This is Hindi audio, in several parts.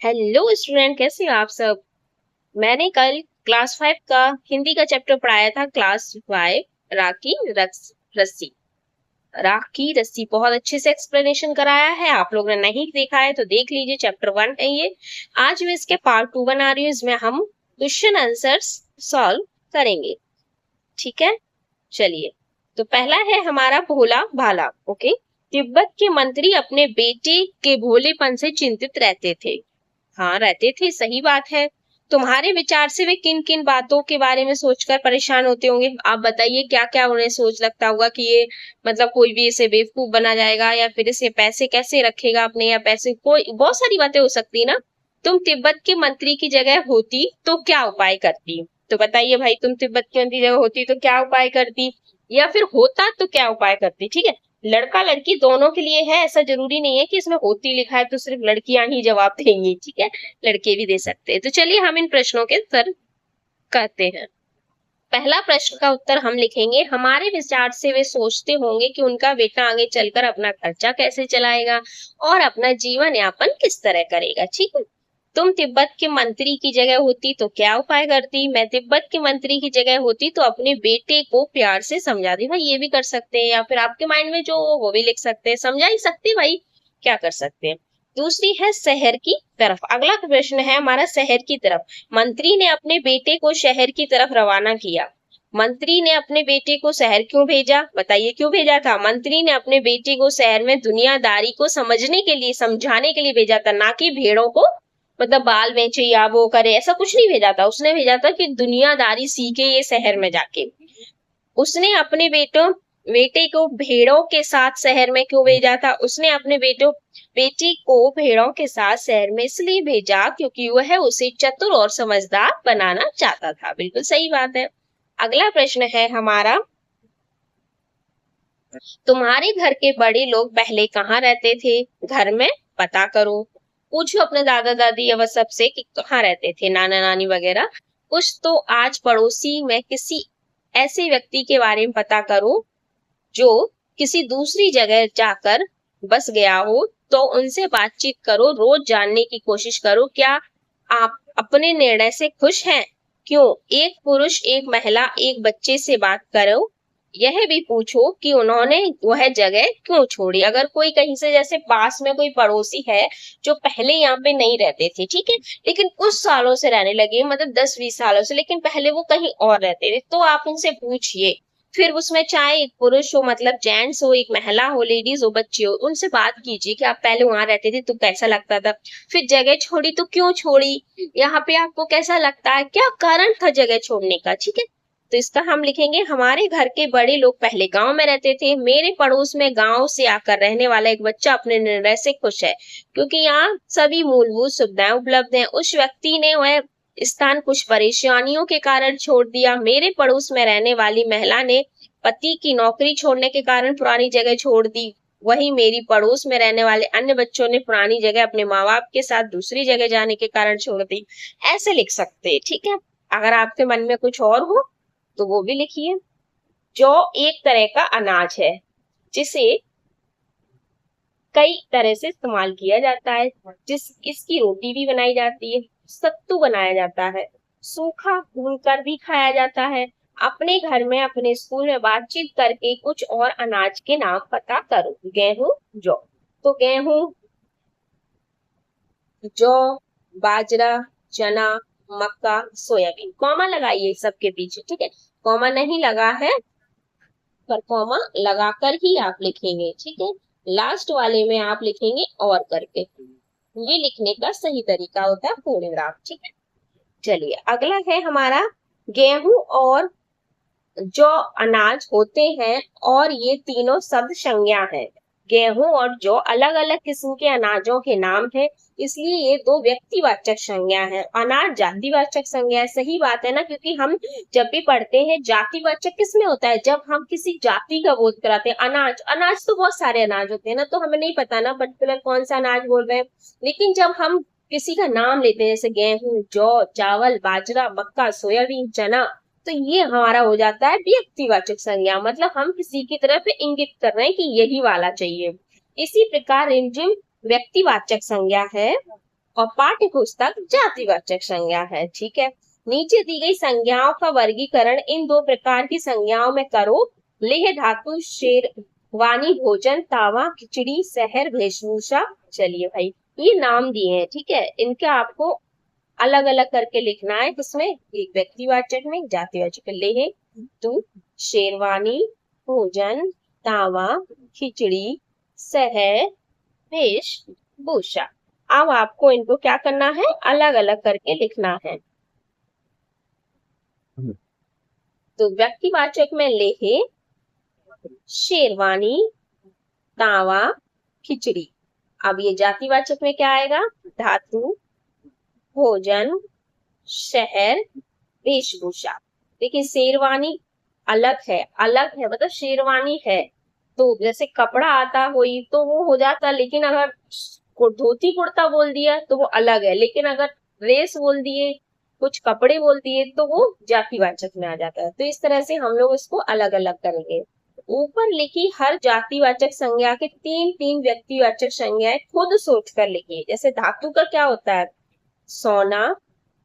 हेलो स्टूडेंट, कैसे हो आप सब। मैंने कल क्लास 5 का हिंदी का चैप्टर पढ़ाया था। क्लास 5 रस्सी राखी रस्सी बहुत अच्छे से एक्सप्लेनेशन कराया है। आप लोगों ने नहीं देखा है तो देख लीजिए। चैप्टर 1 है ये। आज मैं इसके पार्ट 2 बना रही हूँ। इसमें हम क्वेश्चन आंसर्स सॉल्व करेंगे। ठीक है, चलिए। तो पहला है हमारा भोला भाला। ओके। तिब्बत के मंत्री अपने बेटे के भोलेपन से चिंतित रहते थे। हाँ, रहते थे, सही बात है। तुम्हारे विचार से वे किन किन बातों के बारे में सोचकर परेशान होते होंगे? आप बताइए, क्या क्या उन्हें सोच लगता होगा कि ये मतलब कोई भी इसे बेवकूफ बना जाएगा, या फिर इसे पैसे कैसे रखेगा अपने, या पैसे, कोई बहुत सारी बातें हो सकती है ना। तुम तिब्बत के मंत्री की जगह होती तो क्या उपाय करती? तो बताइए भाई, तुम तिब्बत की मंत्री जगह होती तो क्या उपाय करती, या फिर होता तो क्या उपाय करती। ठीक है, लड़का लड़की दोनों के लिए है, ऐसा जरूरी नहीं है कि इसमें होती लिखा है तो सिर्फ लड़कियां ही जवाब देंगी। ठीक है, लड़के भी दे सकते हैं। तो चलिए हम इन प्रश्नों के उत्तर करते हैं। पहला प्रश्न का उत्तर हम लिखेंगे, हमारे विचार से वे सोचते होंगे कि उनका बेटा आगे चलकर अपना खर्चा कैसे चलाएगा और अपना जीवन यापन किस तरह करेगा। ठीक है। तुम तिब्बत के मंत्री की जगह होती तो क्या उपाय करती? मैं तिब्बत के मंत्री की जगह होती तो अपने बेटे को प्यार से समझाती। भाई ये भी कर सकते हैं, या फिर आपके माइंड में जो हो वो भी लिख सकते हैं, समझा ही सकते हैं भाई, क्या कर सकते हैं। दूसरी है शहर की तरफ। अगला प्रश्न है हमारा शहर की तरफ। मंत्री ने अपने बेटे को शहर की तरफ रवाना किया। मंत्री ने अपने बेटे को शहर क्यों भेजा? बताइए क्यों भेजा था? मंत्री ने अपने बेटे को शहर में दुनियादारी को समझने के लिए, समझाने के लिए भेजा था, ना कि भेड़ों को मतलब बाल बेचे या वो करे, ऐसा कुछ नहीं भेजा था। उसने भेजा था कि दुनियादारी सीखे ये शहर में जाके। उसने अपने बेटे को भेड़ों के साथ शहर में क्यों भेजा था? उसने अपने बेटी को भेड़ों के साथ शहर में इसलिए भेजा क्योंकि वह उसे चतुर और समझदार बनाना चाहता था। बिल्कुल सही बात है। अगला प्रश्न है हमारा, तुम्हारे घर के बड़े लोग पहले कहाँ रहते थे? घर में पता करो। पूछो अपने दादा दादी या सबसे कि कहाँ रहते थे, नाना नानी वगैरह। कुछ तो आज पड़ोसी में किसी ऐसे व्यक्ति के बारे में पता करो जो किसी दूसरी जगह जाकर बस गया हो, तो उनसे बातचीत करो। रोज जानने की कोशिश करो क्या आप अपने निर्णय से खुश हैं। क्यों? एक पुरुष, एक महिला, एक बच्चे से बात करो। यह भी पूछो कि उन्होंने वह जगह क्यों छोड़ी। अगर कोई कहीं से, जैसे पास में कोई पड़ोसी है जो पहले यहाँ पे नहीं रहते थे, ठीक है, लेकिन कुछ सालों से रहने लगे, मतलब 10-20 सालों से, लेकिन पहले वो कहीं और रहते थे, तो आप उनसे पूछिए। फिर उसमें चाहे एक पुरुष हो, मतलब जेंट्स हो, एक महिला हो, लेडीज हो, बच्चे हो, उनसे बात कीजिए कि आप पहले वहां रहते थे तो कैसा लगता था, फिर जगह छोड़ी तो क्यों छोड़ी, यहाँ पे आपको कैसा लगता है, क्या कारण था जगह छोड़ने का। ठीक है, तो इसका हम लिखेंगे, हमारे घर के बड़े लोग पहले गांव में रहते थे। मेरे पड़ोस में गांव से आकर रहने वाला एक बच्चा अपने निर्णय से खुश है क्योंकि यहाँ सभी मूलभूत सुविधाएं उपलब्ध हैं। उस व्यक्ति ने वह स्थान कुछ परेशानियों के कारण छोड़ दिया। मेरे पड़ोस में रहने वाली महिला ने पति की नौकरी छोड़ने के कारण पुरानी जगह छोड़ दी। वही मेरी पड़ोस में रहने वाले अन्य बच्चों ने पुरानी जगह अपने माँ बाप के साथ दूसरी जगह जाने के कारण छोड़ दी। ऐसे लिख सकते हैं। ठीक है, अगर आपके मन में कुछ और हो तो वो भी लिखिए। जौ एक तरह का अनाज है जिसे कई तरह से इस्तेमाल किया जाता है। इसकी रोटी भी बनाई जाती है, सत्तू बनाया जाता है, सूखा भूनकर भी खाया जाता है। अपने घर में, अपने स्कूल में बातचीत करके कुछ और अनाज के नाम पता करो। गेहूं, जौ। तो गेहूं, जौ, बाजरा, चना, मक्का, सोयाबीन। कॉमा लगाइए सबके पीछे। ठीक है, कॉमा नहीं लगा है पर कॉमा लगाकर ही आप लिखेंगे। ठीक है, लास्ट वाले में आप लिखेंगे और करके। ये लिखने का सही तरीका होता है पूर्णविराम। ठीक है, चलिए अगला है हमारा, गेहूं और जौ अनाज होते हैं और ये तीनों शब्द संज्ञा है। गेहूं और जौ अलग अलग किस्म के अनाजों के नाम है, इसलिए ये दो व्यक्तिवाचक संज्ञा है। अनाज जातिवाचक संज्ञा है। सही बात है ना, क्योंकि हम जब भी पढ़ते हैं जातिवाचक किस में होता है, जब हम किसी जाति का बोध कराते हैं। अनाज, अनाज तो बहुत सारे अनाज होते हैं ना, तो हमें नहीं पता ना पर्टिकुलर कौन सा अनाज बोल रहे हैं। लेकिन जब हम किसी का नाम लेते हैं, जैसे गेहूं, जौ, चावल, बाजरा, मक्का, सोयाबीन, चना, तो ये हमारा हो जाता है व्यक्तिवाचक संज्ञा, मतलब हम किसी की तरफ इंगित कर रहे हैं कि यही वाला चाहिए। इसी प्रकार रिमझिम व्यक्तिवाचक संज्ञा है। और पाठ्य पुस्तक जातिवाचक संज्ञा है। ठीक है, नीचे दी गई संज्ञाओं का वर्गीकरण इन दो प्रकार की संज्ञाओं में करो। लेह धातु, शेरवानी भोजन, तावा खिचड़ी, शहर वेशभूषा। चलिए भाई, ये नाम दिए हैं, ठीक है, इनका आपको अलग अलग करके लिखना है। किसमें? एक व्यक्तिवाचक में, जातिवाचक। लेह धातु, शेरवानी भोजन, तावा खिचड़ी, शहर वेशभूषा। अब आपको इनको क्या करना है? अलग अलग करके लिखना है। तो व्यक्तिवाचक में लेहे, शेरवानी, तावा खिचड़ी। अब ये जातिवाचक में क्या आएगा? धातु, भोजन, शहर वेशभूषा। देखिए शेरवानी अलग है, अलग है मतलब शेरवानी है, तो जैसे कपड़ा आता हुई तो वो हो जाता, लेकिन अगर धोती कुर्ता बोल दिया तो वो अलग है, लेकिन अगर ड्रेस बोल दिए, कुछ कपड़े बोल दिए तो वो जातिवाचक में आ जाता है। तो इस तरह से हम लोग इसको अलग अलग करेंगे। ऊपर लिखी हर जातिवाचक संज्ञा के तीन तीन व्यक्तिवाचक संज्ञाएं खुद सोच कर लिखिए। जैसे धातु का क्या होता है? सोना,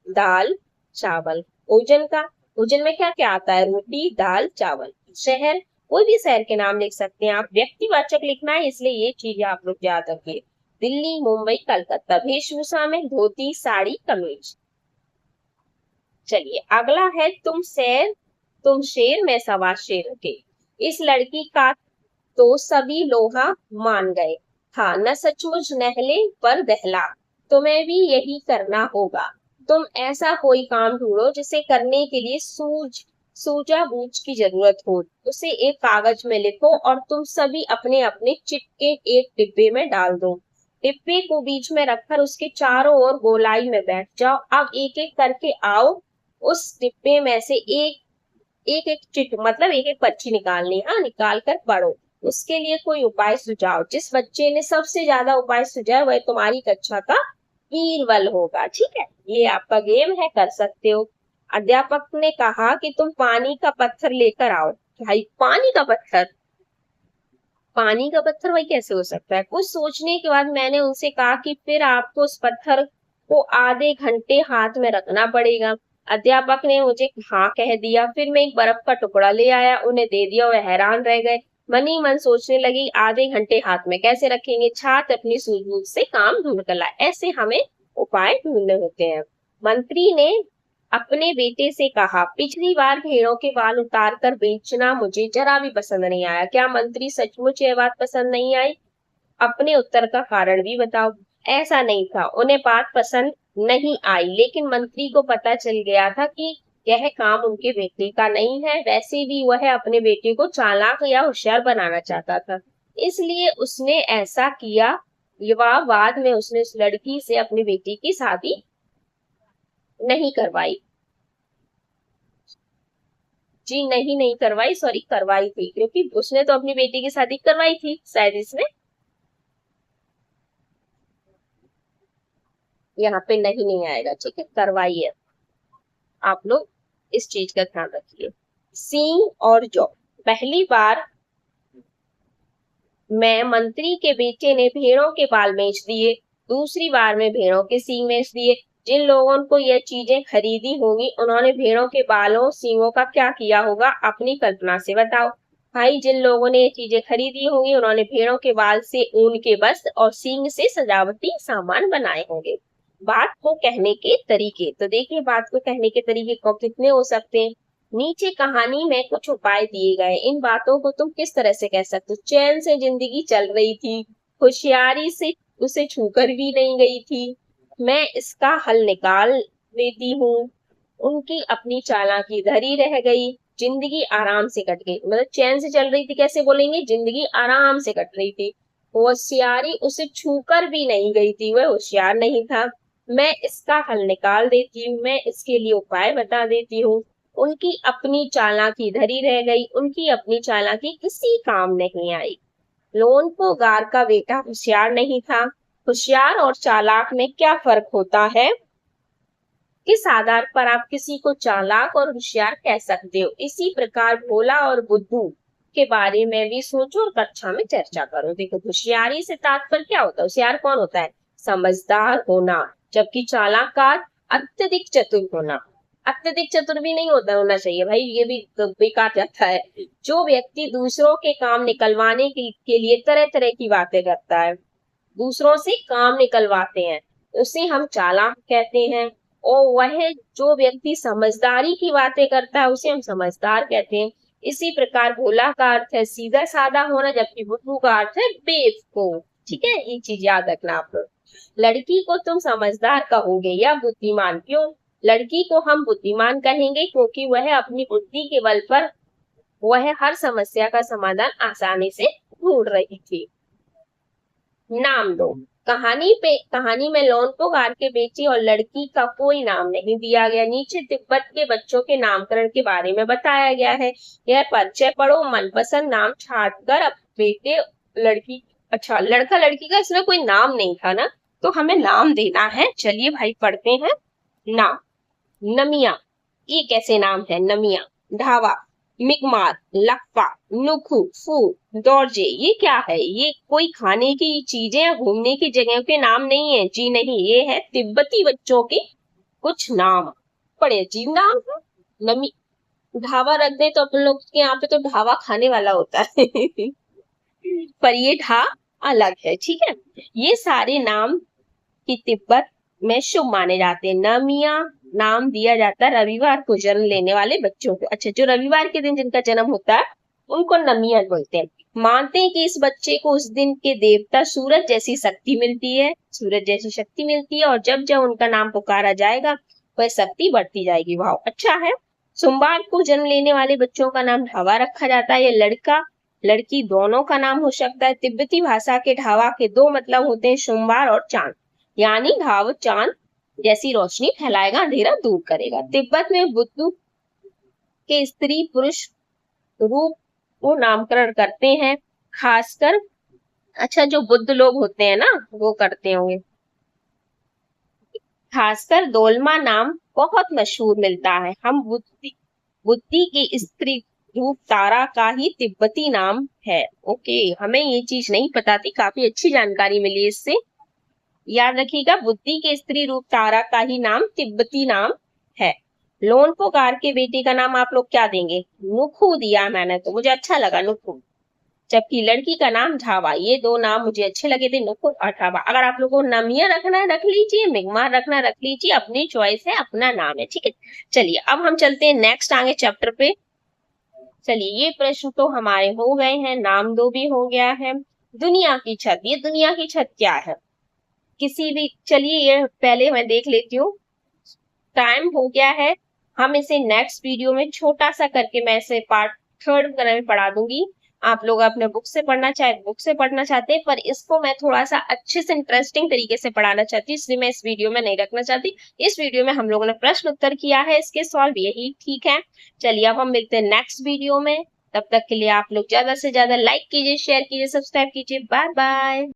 दाल, चावल। ओजन का, ओजन में क्या क्या आता है? रोटी, दाल, चावल। शहर, कोई भी शहर के नाम लिख सकते हैं आप। व्यक्तिवाचक लिखना है, इसलिए ये चीजें आप लोग याद रखिए। दिल्ली, मुंबई, कलकत्ता। वेशभूषा में धोती, साड़ी, कमीज। चलिए अगला है तुम शेर मैं सवा शेर के। इस लड़की का तो सभी लोहा मान गए था, न सचमुच नहले पर दहला, तुम्हें भी यही करना होगा। तुम ऐसा कोई काम ढूंढो जिसे करने के लिए सूझबूझ की जरूरत हो, उसे एक कागज में लिखो और तुम सभी अपने अपने चिट्टे एक डिब्बे में डाल दो। डिब्बे को बीच में रखकर उसके चारों ओर गोलाई में बैठ जाओ। अब एक एक करके आओ, उस डिब्बे में से एक एक चिट मतलब एक एक पर्ची निकालनी। हाँ, निकाल कर पढ़ो। उसके लिए कोई उपाय सुझाओ। जिस बच्चे ने सबसे ज्यादा उपाय सुझाया वह तुम्हारी कक्षा का वीरबल होगा। ठीक है, ये आपका गेम है, कर सकते हो। अध्यापक ने कहा कि तुम पानी का पत्थर लेकर आओ। भाई पानी का पत्थर, पानी का पत्थर भाई कैसे हो सकता है? कुछ सोचने के बाद मैंने उनसे कहा कि फिर आपको उस पत्थर को आधे घंटे हाथ में रखना पड़ेगा। अध्यापक ने मुझे हाँ कह दिया। फिर मैं एक बर्फ का टुकड़ा ले आया, उन्हें दे दिया। वह हैरान रह गए। मन ही मन सोचने लगी आधे घंटे हाथ में कैसे रखेंगे। छात्र अपनी सूझबूझ से काम ढूंढ कर लाए। ऐसे हमें उपाय ढूंढने होते हैं। मंत्री ने अपने बेटे से कहा, पिछली बार भेड़ों के बाल उतार कर बेचना मुझे जरा भी पसंद नहीं आया। क्या मंत्री सचमुच यह बात पसंद नहीं आई? अपने उत्तर का कारण भी बताओ। ऐसा नहीं था, उन्हें बात पसंद नहीं आई, लेकिन मंत्री को पता चल गया था कि यह काम उनके बेटे का नहीं है। वैसे भी वह अपने बेटे को चालाक या होशियार बनाना चाहता था, इसलिए उसने ऐसा किया। युवा बाद में उसने उस लड़की से अपनी बेटी की शादी नहीं करवाई। जी नहीं करवाई, सॉरी, करवाई थी, क्योंकि उसने तो अपनी बेटी की शादी करवाई थी शायद। इसमें यहाँ पे नहीं आएगा, ठीक है, करवाई है। आप लोग इस चीज का ध्यान रखिए। सी और जॉ। पहली बार में मंत्री के बेटे ने भेड़ों के बाल बेच दिए, दूसरी बार में भेड़ों के सींग बेच दिए। जिन लोगों को यह चीजें खरीदी होंगी उन्होंने भेड़ों के बालों सींगों का क्या किया होगा? अपनी कल्पना से बताओ। भाई जिन लोगों ने ये चीजें खरीदी होंगी उन्होंने भेड़ों के बाल से ऊन के वस्त्र और सींग से सजावटी सामान बनाए होंगे। बात को कहने के तरीके, तो देखिए बात को कहने के तरीके को कितने हो सकते हैं। नीचे कहानी में कुछ उपाय दिए गए, इन बातों को तुम किस तरह से कह सकते हो? चैन से जिंदगी चल रही थी, होशियारी से उसे छूकर भी नहीं गई थी, मैं इसका हल निकाल देती हूँ, उनकी अपनी चालाकी धरी रह गई, जिंदगी आराम से कट गई। मतलब चैन से चल रही थी, कैसे बोलेंगे? जिंदगी आराम से कट रही थी। होशियारी उसे छूकर भी नहीं गई थी, वह होशियार नहीं था। मैं इसका हल निकाल देती हूँ, मैं इसके लिए उपाय बता देती हूँ। उनकी अपनी चालाकी धरी रह गई, उनकी अपनी चालाकी किसी काम नहीं आई। लोनपोगार का बेटा होशियार नहीं था। होशियार और चालाक में क्या फर्क होता है? किस आधार पर आप किसी को चालाक और होशियार कह सकते हो? इसी प्रकार भोला और बुद्धू के बारे में भी सोचो और कक्षा में चर्चा करो। देखो होशियारी से तात्पर्य क्या होता है? होशियार कौन होता है? समझदार होना। जबकि चालाक का अर्थ अत्यधिक चतुर होना। अत्यधिक चतुर भी नहीं होना चाहिए भाई, ये भी बेकार जाता है। जो व्यक्ति दूसरों के काम निकलवाने के लिए तरह तरह की बातें करता है, दूसरों से काम निकलवाते हैं, उसे हम चालाक कहते हैं। और वह जो व्यक्ति समझदारी की बातें करता है, उसे हम समझदार कहते हैं। इसी प्रकार भोला का अर्थ है सीधा साधा होना, जबकि बुद्धू का अर्थ है बेवकूफ। ठीक है, ये चीज याद रखना आप लोग। लड़की को तुम समझदार कहोगे या बुद्धिमान? क्यों? लड़की को हम बुद्धिमान कहेंगे क्योंकि वह अपनी बुद्धि के बल पर वह हर समस्या का समाधान आसानी से ढूंढ रही थी। नाम दो। कहानी में लोन को गार के बेटी और लड़की का कोई नाम नहीं दिया गया। नीचे तिब्बत के बच्चों के नामकरण के बारे में बताया गया है। यह परिचय पढ़ो, मनपसंद नाम छांटकर अब बेटे लड़की, अच्छा लड़का लड़की का इसमें कोई नाम नहीं था ना, तो हमें नाम देना है। चलिए भाई पढ़ते हैं नाम। नमिया, ये कैसे नाम है? नमिया। ढावा, मिकमार, लक्फा, नुखू, फू, दौरजे, ये क्या है? ये कोई खाने की चीजें या घूमने की जगह के नाम नहीं है जी, नहीं, ये है तिब्बती बच्चों के कुछ नाम। बड़े अजीब नाम है। नमी, ढाबा रख दे तो अपन लोग के यहाँ पे तो ढाबा खाने वाला होता है पर ये ढा अलग है। ठीक है, ये सारे नाम की तिब्बत में शुभ माने जाते हैं। नमिया नाम दिया जाता है रविवार को जन्म लेने वाले बच्चों को। अच्छा, जो रविवार के दिन जिनका जन्म होता है उनको नमिया बोलते हैं। मानते हैं कि इस बच्चे को उस दिन के देवता सूरज जैसी शक्ति मिलती है, सूरज जैसी शक्ति मिलती है, और जब जब उनका नाम पुकारा जाएगा वह शक्ति बढ़ती जाएगी। वाह, अच्छा है। सोमवार को जन्म लेने वाले बच्चों का नाम ढावा रखा जाता है। ये लड़का लड़की दोनों का नाम हो सकता है। तिब्बती भाषा के ढावा के दो मतलब होते हैं, सोमवार और चांद। यानी ढाव चांद जैसी रोशनी फैलाएगा, अंधेरा दूर करेगा। तिब्बत में बुद्ध के स्त्री पुरुष रूप को नामकरण करते हैं, खासकर अच्छा जो बुद्ध लोग होते हैं ना वो करते होंगे। खासकर दोलमा नाम बहुत मशहूर मिलता है। हम बुद्धि की स्त्री रूप तारा का ही तिब्बती नाम है। ओके, हमें ये चीज नहीं पता थी, काफी अच्छी जानकारी मिली इससे। याद रखिएगा, बुद्धि के स्त्री रूप तारा का ही नाम तिब्बती नाम है। लोनपोगार के बेटे का नाम आप लोग क्या देंगे? नुखू दिया मैंने, तो मुझे अच्छा लगा नुखू। जबकि लड़की का नाम ढावा। ये दो नाम मुझे अच्छे लगे थे, नुखू और ढावा। अगर आप लोगों को नमिया रखना है रख लीजिए, मिगमार रखना रख लीजिए, अपनी चॉइस है, अपना नाम है। ठीक है, चलिए अब हम चलते हैं नेक्स्ट आगे चैप्टर पे। चलिए, ये प्रश्न तो हमारे हो गए हैं, नाम दो भी हो गया है। दुनिया की छत, ये दुनिया की छत क्या है? किसी भी, चलिए ये पहले मैं देख लेती हूँ। टाइम हो गया है, हम इसे नेक्स्ट वीडियो में छोटा सा करके मैं इसे पार्ट 3 में पढ़ा दूंगी। आप लोग अपने बुक से पढ़ना चाहे बुक से पढ़ना चाहते हैं, पर इसको मैं थोड़ा सा अच्छे से इंटरेस्टिंग तरीके से पढ़ाना चाहती हूँ, इसलिए मैं इस वीडियो में नहीं रखना चाहती। इस वीडियो में हम लोगों ने प्रश्न उत्तर किया है, इसके सॉल्व, यही ठीक है। चलिए अब हम मिलते हैं नेक्स्ट वीडियो में। तब तक के लिए आप लोग ज्यादा से ज्यादा लाइक कीजिए, शेयर कीजिए, सब्सक्राइब कीजिए। Bye bye.